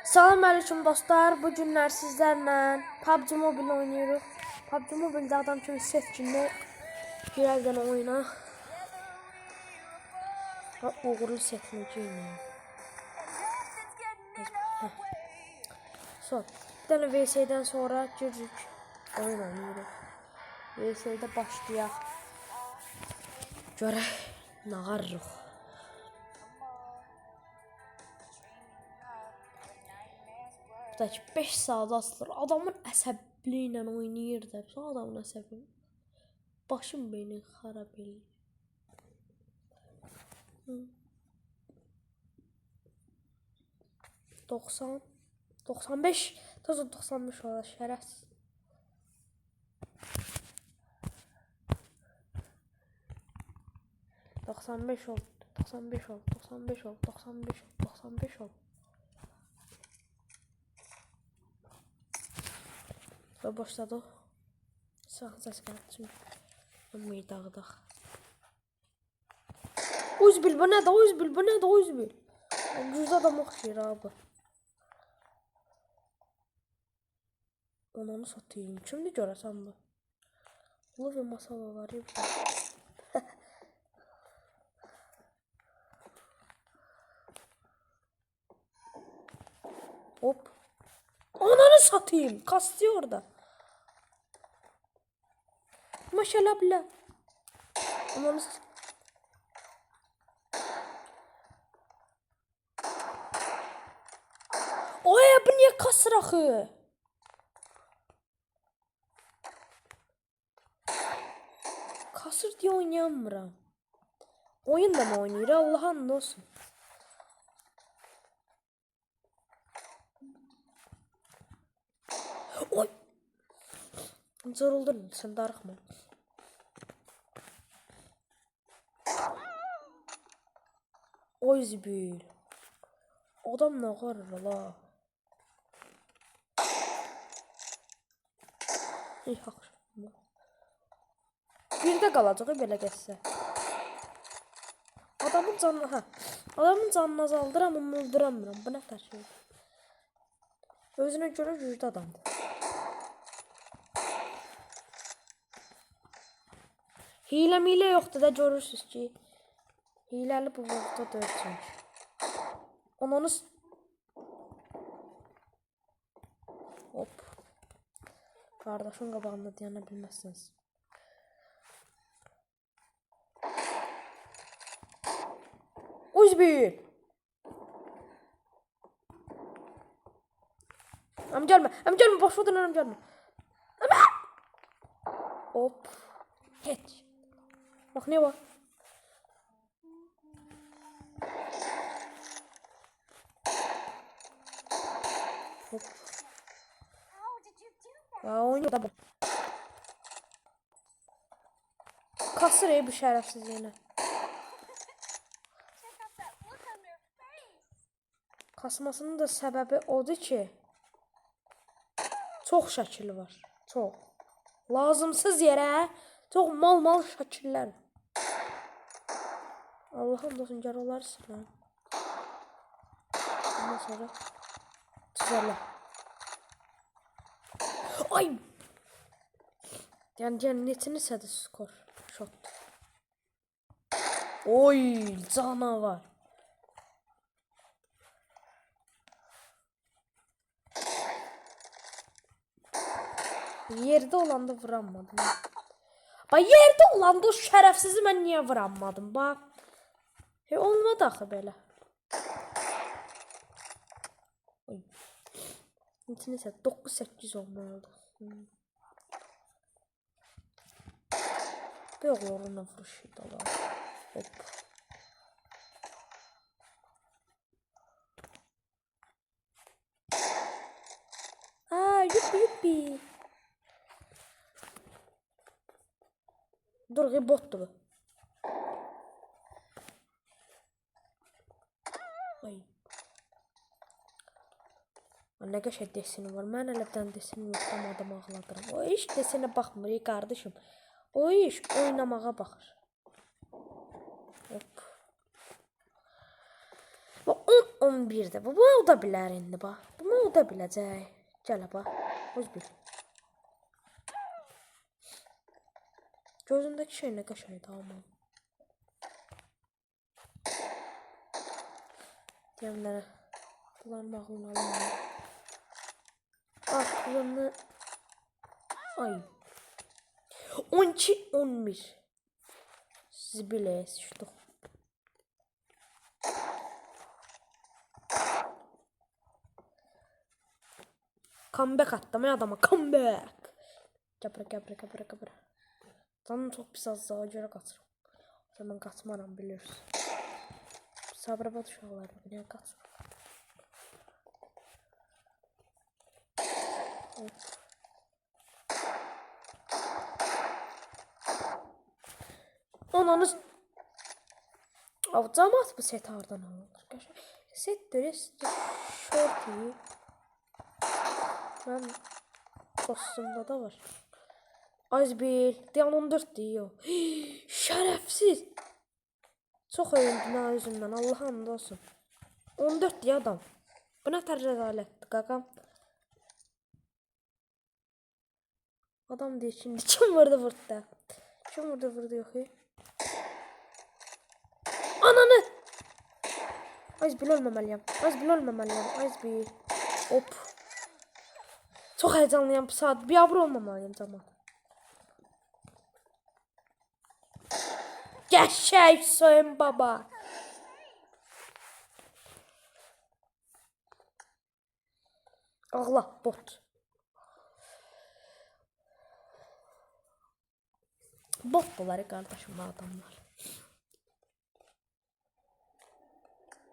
Salam aleyküm dostlar. Bu günlər sizlərlə PUBG Mobile oynuyoruz. PUBG Mobile'də adam kimi seçkinlə girərdən oyuna. Uğurlu seçməyəcəyim. Son. Bir tane VS'den sonra girdik. Oyun oynuyoruz. VS'də başlayaq. Görək nə qarırıq. Buradakı 5 saat asılır. Adamın əsəbli ilə oynayır da. Sonra adamın əsəbli. Başım beni xarab eləyir. 90 95 Tozu 95 olar şərəfsiz. Doksan beş oldu. 95 oldu. 95 oldu. 95 oldu. 95 oldu. Ve başladı. Sağ ses geldi çünkü. Ömrü dağıdaq. Uzbil bu ne de uzbil bu ne de uzbil. Güzel adam oxşayır abi. Onu satayım. Şimdi görəsən bu. Bu ve masala var ya. Hop. Ananı satayım. Kastıyor orada. Maşallah billah. Ananı satayım. Oy bu niye kasır axı? Kasır diye oynayamıram. Oyun da mı oynayır? Allah'ın olsun. Oy. Zor oldun sen darıxma. Oy zibir. Adam ne qarır la. Yaxşı. Bir de qalacaq belə gəlsə. Adamın canını Adamın canını azaldıram amma öldürəmirəm. Bu nə şey? Özünə görə güclü adamdır. Hile yoxdur da görürsüz ki. Hiləli bu vaxtda dörsün. Onunuz hop. Kardeşin qabağında dayana bilməzsiniz. Uzbil. Am gelme boş ver am gelme. Hop. Geç. Bak ne var? Hop. Aa oynuyor da bu. Kasır bu şerefsiz yine. Kasmasının da səbəbi odur ki, çox şəkil var. Çox. Lazımsız yerə çox mal şəkillər. Allah'ım dostum yaralar silah. Ondan sonra tüzərlə. Ay! Yəni cənnətini sədə skor. Şot. Oy! Canavar. Yerde olanda vuranmadım. Bak yerde olanda o şerefsizi ben niye vuranmadım bak. Olmadı axı belə. Oy. Neyse 9-8 olmalıdır. Bir oğluna vuruşu da var. Hop. Aa yuppi. Dur bottu bu. Ay. Ne qəşəng deseni var. Mən əlbəttən deseni yoxdam adam ağladıram. O iş desenə baxmır qardaşım. O iş oynamağa baxır. Hop. 10-11'də. Bu o da bilər indi bax. Bu o da biləcək. Gəl bax. Öz bil. Gözündəki şey nə qəşəngdir amma. Deyəmlərə. Bunların ağlını alın. Aklını. Ay. 12-11. Siz biləsiniz. Comeback attım ya adama. Comeback. Kabra. Canım çok pis az daha göre kaçırım. Zaman kaçmaram biliyoruz. Sabra bat uşaqlar. Niyə kaçırım? Ananız. Avcamat bu set hardan alınır? Set dürüst. Şorti. Ben kostümde da var. Azbil. Diyan 14 diyor. Şerefsiz. Çok övündüm ha özümden. Allah hamd olsun. 14 diye adam. Bu ne tər rezalettir qaqam. Adam deyir şimdi. Kim vurdu da? Kim vurdu yok ya. Ananı. Azbil ölməməliyəm. Azbil. Hop. Çok heyecanlıyım bu saat. Bir abur olmamalıyım zaman. Geçək soyun baba. Allah bot. Bot bunları kardeşim adamlar.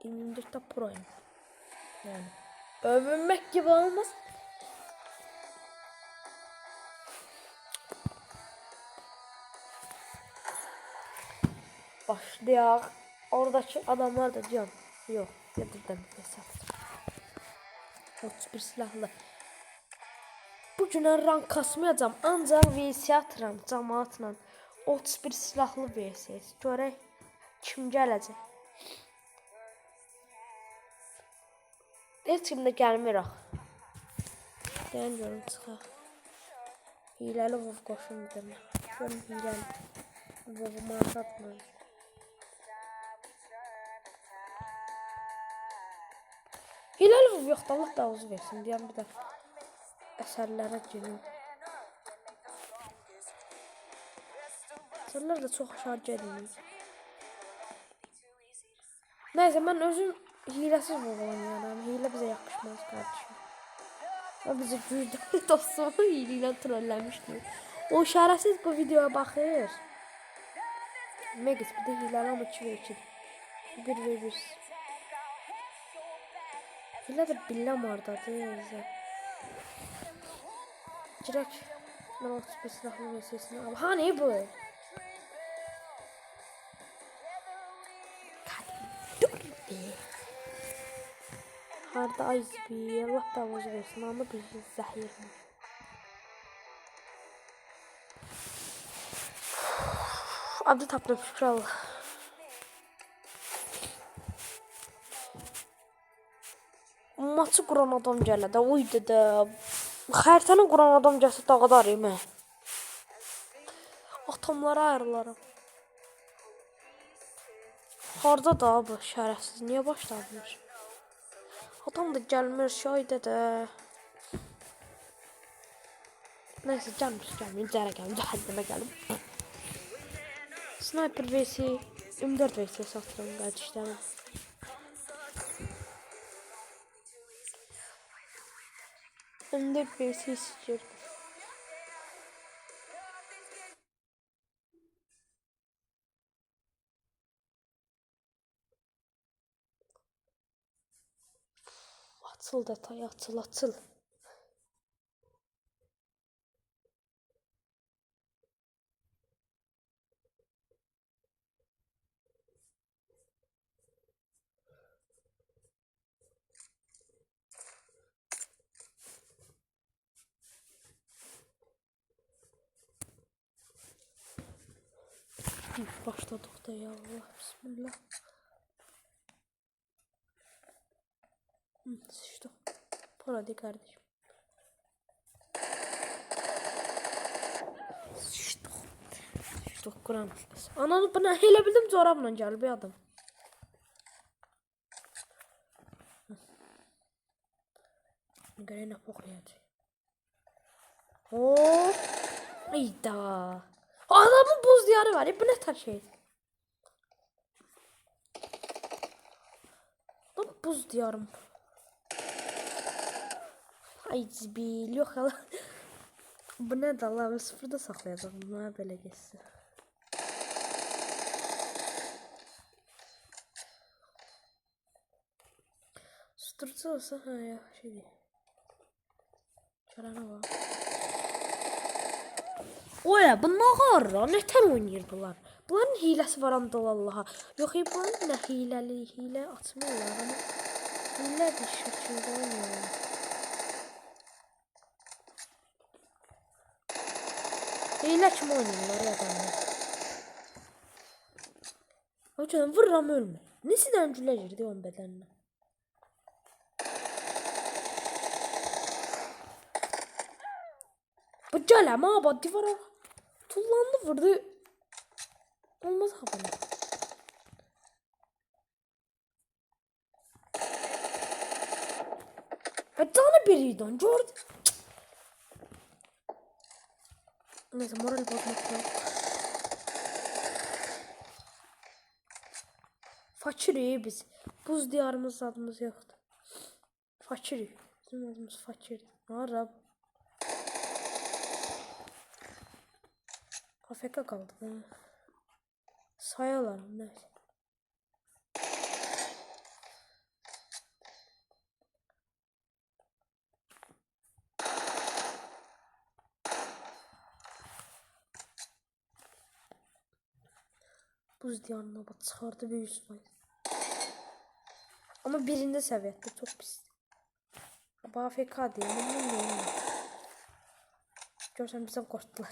24'te proyum. Yani övünmek gibi olmaz. Başlayaq. Oradaki adamlar da diyorum. Yok. Yedirdim. Hesap. 31 silahlı. Bugün rank kasmayacağım. Ancaq VS atıram cəmaatla. 31 silahlı VS. Görək kim gələcək. Heç kim də gəlmir ax. Deyən görüm çıxaq. Hiləli vov qoşum demə. Görüm hiləli. Vovu maraq atmıyorum. Hiləli vov yoxdur. Allah da uzu versin. Deyəm bir də əsərlərə girin. Əsərlər də çox aşağı gedir. Neyse ben özüm hilesiz oynayacağım. Hile bize yakışmaz kardeşim. O bizi güldü. Dostumu hileyle trollemişti. O şerefsiz bu videoya bakır. Megas bir de hileli ama 2v2. 1v1. Hile de billam orada değil. Direkt ben 31 silahlı vs'sini al. Ha ne bu? Harda Azbil. Allah davacı versin. Ama bizi zəhir. Adı tapdım şükür Allah. Maçı quran adam gələ də. Uydu da. Xəritəni quran adam gəlsə dağıdarım mən. Atomlara ayrılaram. Harda da bu şərəfsiz. Niyə başlamış? Adam da gelmir şayda da. Neyse gelmiş. Cəhərə gəlmiş. Cəhənnəmə gəlim. Sniper vs. 24 vs satıram qardaşlarım. M4 vs istiyor. Açıl detay açıl. Başladık da ya Allah bismillah. Sıçtı. Parodi kardeşim. Sıçtı. Sıçtı. Kur'an. Ananı bana hele bildim zorabla gel bir adam. Göre ne poklayacak. Oo. Ayda. Adamın buz diyarı var ya bu ne tar şey. Lan buz diyarım. Ay zibil yok hala. Bu ne de Allah sıfırda saklayacağım. Buna böyle geçsin. Susturucu olsa ha ya şey değil. Çarana bak. Oya bu ne kadar ne ter oynuyor bunlar. Bunların hilesi var andal Allah'a. Yok bunların ne hile atmıyorlar ama. Hile bir şekilde oynuyorlar. Hile kim oynuyorlar ya adamlar. O canım vururam ölme. Nesinden cüle girdi onun bedenine. Bu calem abi divara tullandı vurdu. Olmaz haberi. Canı biriydi gördü. Neyse moral bozmak yok. Fakiriz biz. Buz diyarımız adımız yoktu. Fakiriz. Bizim adımız fakir. Ne Rab. Kafeka kaldık. Sayalarım neyse. Buz diyarına bak çıkardı bir 100 faiz. Ama birinde seviyette çok pis. Bu AFK diye memnun değilim. Görsen bizden korktular.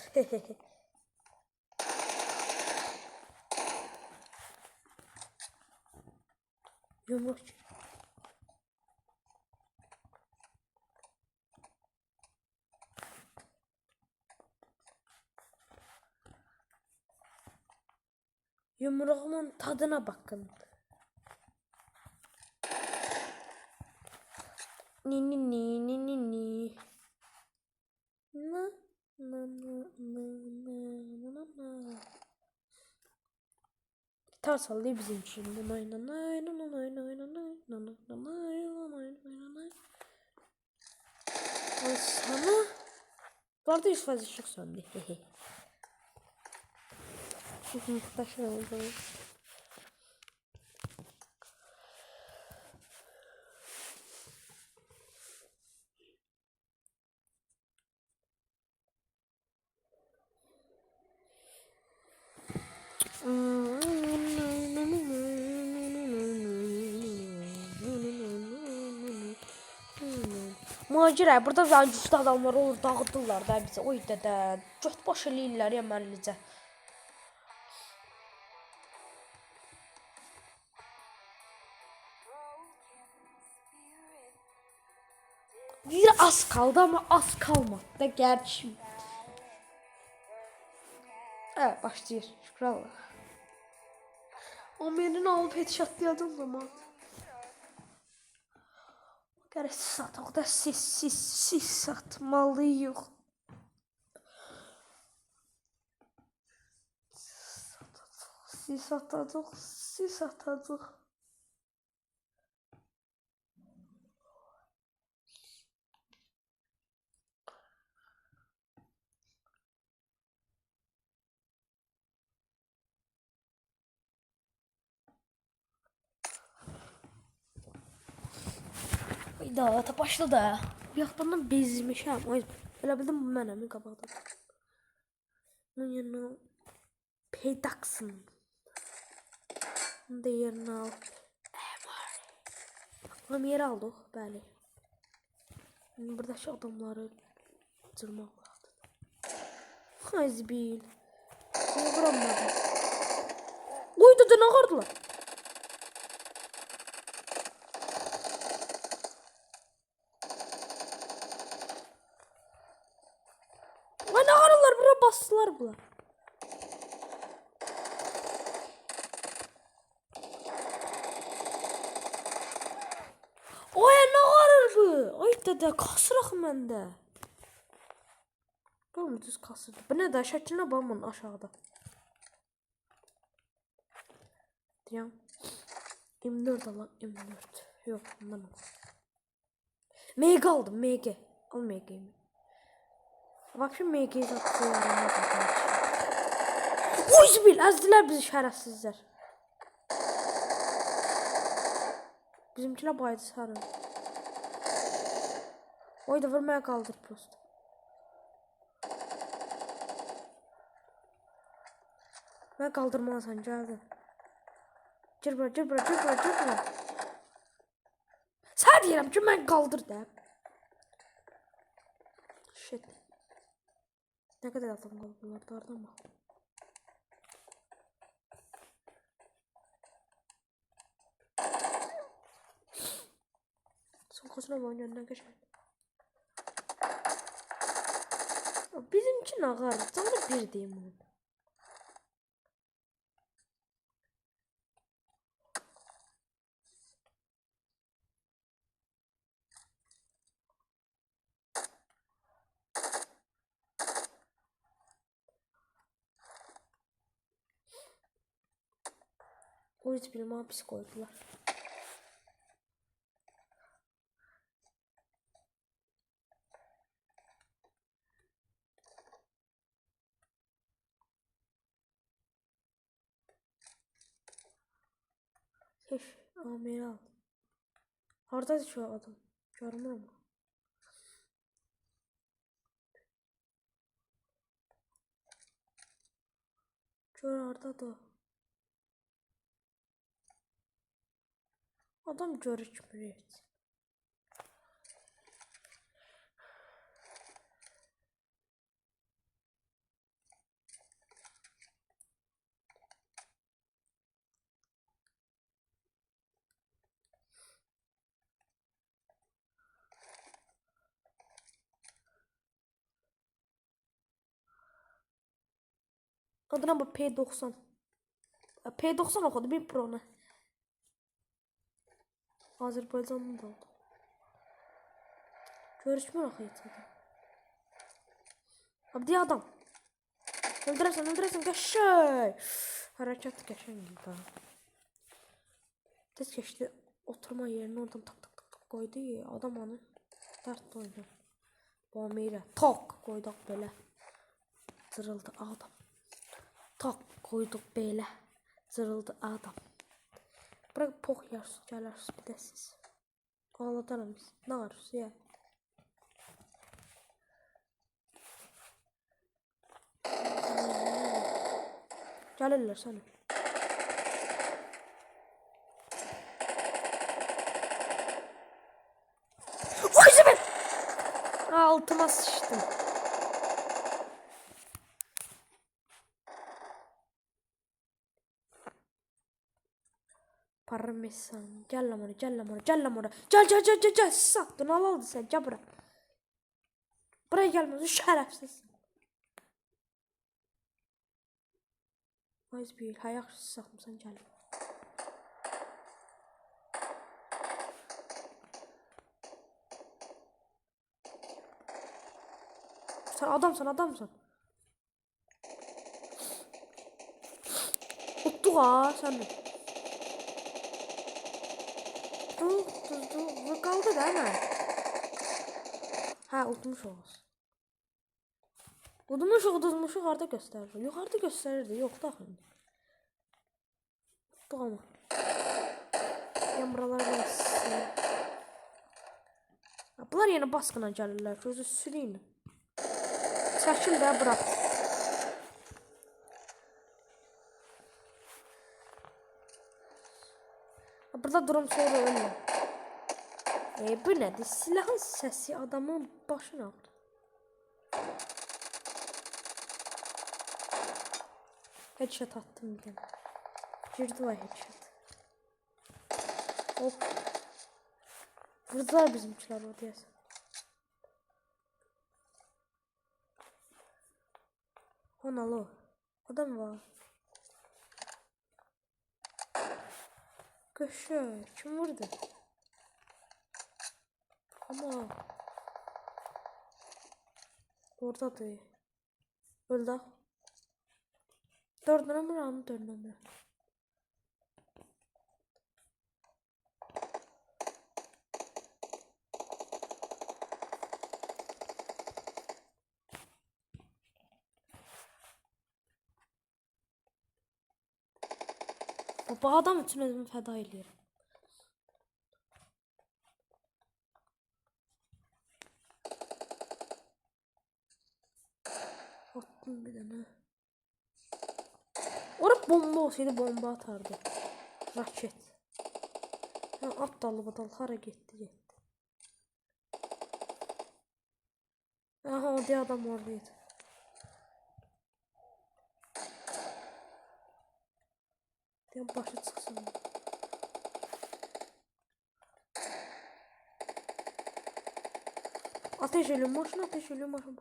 Yumruk. Yumruğumun tadına bakın. Ni ni ni ni ni ni. Na na na na na na na. Gitar sallıyor bizim için. Nay nay nay nay nay nay nay nay nay nay. Al sana. Bu arada 100 fazla çok söndü. Taşın oldu. Macera burada zancüstü adamlar olur dağıtırlar da bize. Oy dede. Çok baş eləyirlər ya mənlicə. Bir az kaldı ama az kalmadı da gerçi. Evet başlıyor. Şükür Allah. O birini alıp headshotlayadığım zaman. Gerek sataq da siz satmalıyıq. Siz atacaq. Hayda ta başladı. Bir yandan bezmişəm. Ay elə bildim bu mənəmi qabaqda. Bunun yanına Paydax'ın. Bunu da yerine al. Bunu yere aldık. Bəli. Buradaki adamları cırmaq lazım. Hazbil. Niye vuramadım? Uydu da ne kardılar? bastılar bunlar. Oy ne varır bu? Ay dede kasırıq məndə. Bu düz kasırdı. Bu ne de şəklinə baxın aşağıda. Deyəm. M4 alan M4. Yok bundan al. MG aldım MG. Al MG'yi. Bak şimdi MG'yi zaten Uy bil ezdiler bizi şerefsizler. Bizimkiler baydı sarı. Oy da vurmaya kaldır post. Ben kaldırmazsan geldi. Cırbıra cırbıra cırbıra cırbıra. Sen diyelim ki ben kaldır da. Shit. Ne kadar adam kaldı bunlarda orada mı? Son kozuna mı oynayan geçer? Bizimki ağır. Sana bir diyeyim onu. O hiç bilmem hapis koydular. Keş, amiri al. Harada şu adam. Görmüyor mu? Gör harada da. Adam görükmüyor. Adına bu P90. P90 okudu bir Pro'na. Azerbaycan'da oldu. Görüşme rakıydı. Abi diye adam. Öldürersen geçey. Hareket geçen gibi daha. Tez geçti oturma yerine oradan tak tak tak koydu ya. Adam onu dert oydu. Bombeyle tak koyduk böyle. Zırıldı adam. Tak koyduk böyle. Zırıldı adam. Bırak pok yarsın gələrsiniz bir də siz. Ağladarım biz. Ne arıyorsun ya? Gəlirlər səni. Oy zibir! Altıma sıçtım. Parmesan. Gel lan oraya, gel lan oraya, gel lan oraya. Gel. Sattın al sen, gel buraya. Buraya gelmez, şerefsiz. Vay bir hayak satmışsan gel. Sen adamsın. Uttu ha sen de. Dur. Bu kaldı değil mi? Ha utmuş olsun. Udmuşuq harda göstərir? Yuxarıda göstərirdi, yoxdur axı. Tutduq ama. Buralar biraz. Bunlar yenə baskına gəlirlər, gözü sürüyün. Çəkil də bırak. Burada durum sonra ölmür. Bu nədir? Silahın səsi adamın başına alır. Headshot attım bir tane. Girdi var headshot. Hop. Vurdular bizimkiler o diyorsun. Alo. Adam var. Köşe. Kim vurdu? Ama. Oradadır. Öldü. 4 numara mı 4 numara? Bu adam için özümü fəda eləyirəm. Attım bir dənə. Orada bomba olsaydı bomba atardı. Raket. Ha, at dalı badal hara getdi. Aha orada adam oradaydı. Deyəm başı çıxsın. Ateş ediyor maşın ateş ediyor maşın.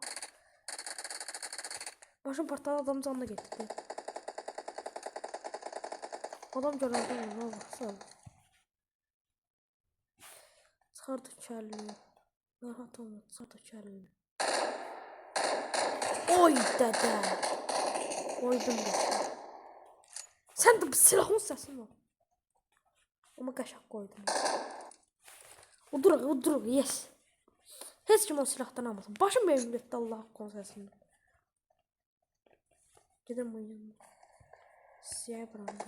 Maşın partladı adam canına gitti. Adam görəndə ona baxsana. Çıxardı kəlini. Narahat olma, çıxardı kəlini. Oy dədə. Oydum da. Sən də silahın səsin var. Ama qəşəng qoydum. Uduruq, yes. Heç kim o silahdan almasın. Başım benim getdi Allah konsəsində. Gedim bunun yanına. Siyah bırakın.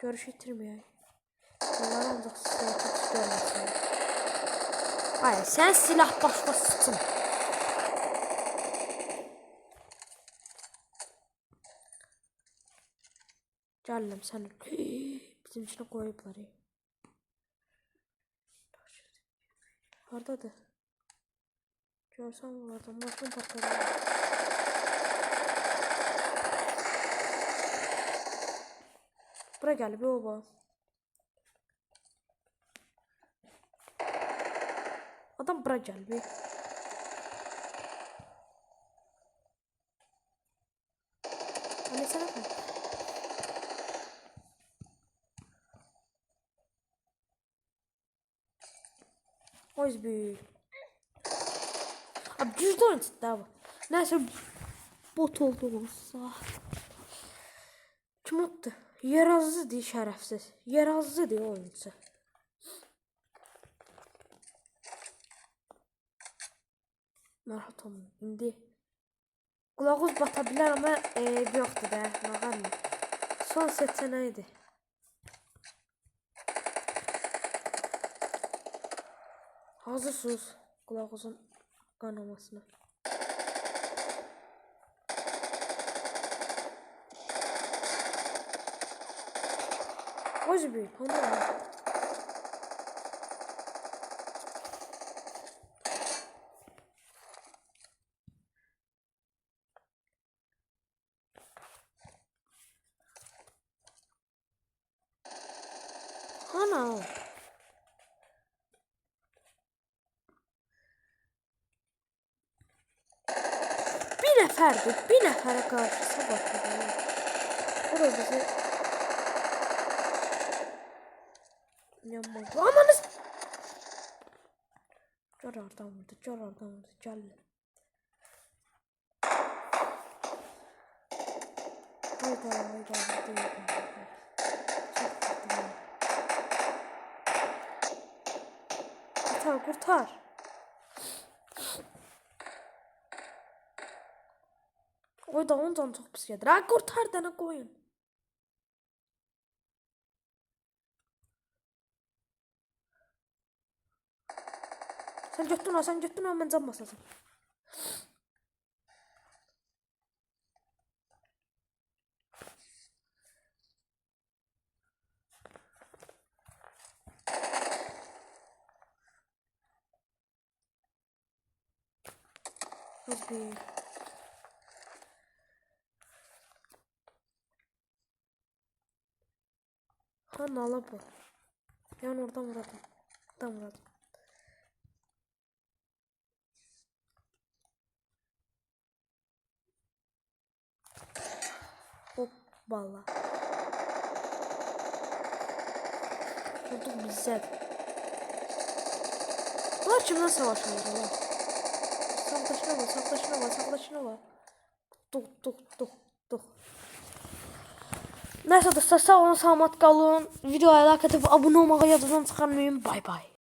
Görüş itirməyək. Onlar ancaq silah tutub görməsin. Hayır, sən silah başqa sıçın. Gəldim səni. Bizim içine koyublar. Hardadır? Görsən bunlardan başım patladı. Bura gəlib oba. Adam bura gəlib. Hani sənə mi? Oz büyük. Abi cüzde oynadı abi. Neyse bot oldu olsa. Kim attı? Yerazlı değil şerefsiz. Yerazlı değil oyuncu. Narahat olma. İndi. Kulağız batabilir ama yoktu da. Nağarlı. Son seçeneğiydi. Hazırsınız kulağızın kanamasına. Hoş bir. Ana. Bir nefere karşı sabah. O da bizi yanmaz. Amanız. Carardan vurdu. Geldi. Hayda. Kurtar. Oy da ondan çok pis gelir. Ha kurtar dene koyun. Sen götün o ben can basasın. Hadi. Ha nala bu. Yani oradan vuradım. Valla. Bulduk bize. Bunlar kimden savaşmıyor lan? Savaşına var. Tuk. Neyse dostlar, sağ olun, salamat qalın. Videoya like edib abunə olmağı yadınızdan çıxarmayın. Bay bay.